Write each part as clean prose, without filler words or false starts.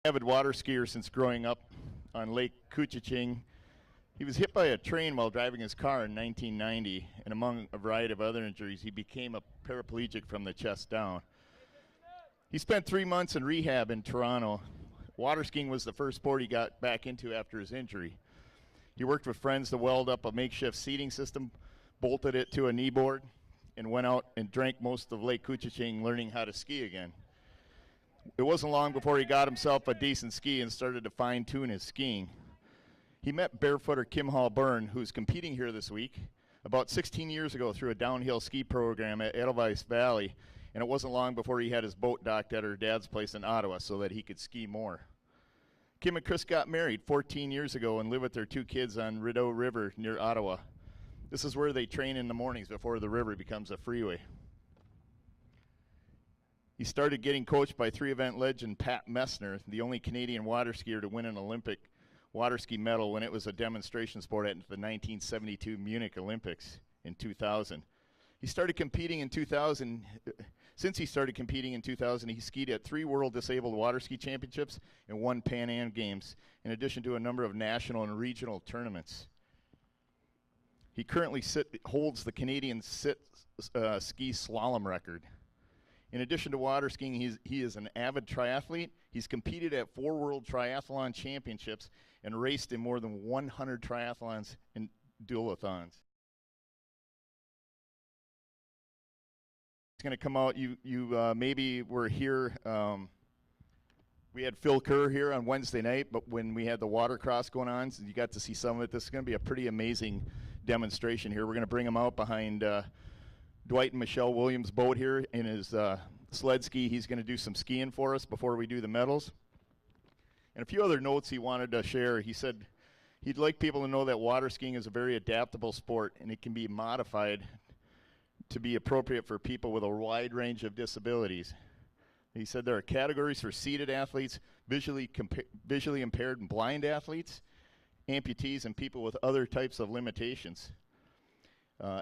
Avid water skier since growing up on Lake Couchiching. He was hit by a train while driving his car in 1990, and among a variety of other injuries, he became a paraplegic from the chest down. He spent 3 months in rehab in Toronto. Water skiing was the first sport he got back into after his injury. He worked with friends to weld up a makeshift seating system, bolted it to a knee board, and went out and drank most of Lake Couchiching learning how to ski again. It wasn't long before he got himself a decent ski and started to fine-tune his skiing. He met barefooter Kim Hall-Byrne, who's competing here this week, about 16 years ago through a downhill ski program at Edelweiss Valley, and it wasn't long before he had his boat docked at her dad's place in Ottawa so that he could ski more. Kim and Chris got married 14 years ago and live with their 2 kids on Rideau River near Ottawa. This is where they train in the mornings before the river becomes a freeway. He started getting coached by 3-event legend Pat Messner, the only Canadian water skier to win an Olympic water ski medal when it was a demonstration sport at the 1972 Munich Olympics in 2000. He started competing in 2000. Since he started competing in 2000, he skied at 3 World Disabled Water Ski Championships and 1 Pan Am Games, in addition to a number of national and regional tournaments. He currently holds the Canadian ski slalom record. In addition to water skiing, he is an avid triathlete. He's competed at 4 World Triathlon Championships and raced in more than 100 triathlons and dualathons. It's going to come out. You maybe were here. We had Phil Kerr here on Wednesday night, but when we had the watercross going on, so you got to see some of it. This is going to be a pretty amazing demonstration here. We're going to bring him out behind Dwight and Michelle Williams' boat here in his sled ski. He's going to do some skiing for us before we do the medals. And a few other notes he wanted to share. He said he'd like people to know that water skiing is a very adaptable sport, and it can be modified to be appropriate for people with a wide range of disabilities. He said there are categories for seated athletes, visually impaired and blind athletes, amputees, and people with other types of limitations.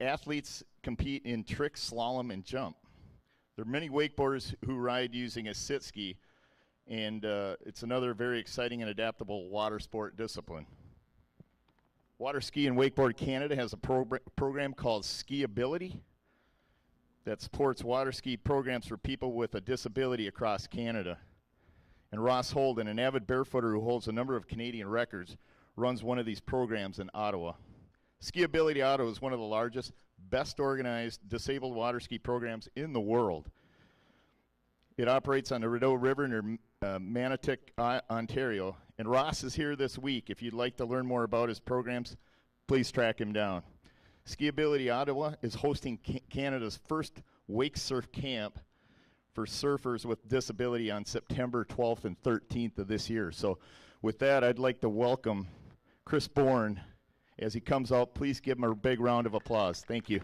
Athletes compete in trick, slalom, and jump. There are many wakeboarders who ride using a sit ski, and it's another very exciting and adaptable water sport discipline. Water Ski and Wakeboard Canada has a program called Skiability that supports water ski programs for people with a disability across Canada. And Ross Holden, an avid barefooter who holds a number of Canadian records, runs one of these programs in Ottawa. Skiability Ottawa is one of the largest, best organized disabled water ski programs in the world. It operates on the Rideau River near Manotick, Ontario. And Ross is here this week. If you'd like to learn more about his programs, please track him down. Skiability Ottawa is hosting Canada's first wake surf camp for surfers with disability on September 12th and 13th of this year. So with that, I'd like to welcome Chris Bourne as he comes out. Please give him a big round of applause. Thank you.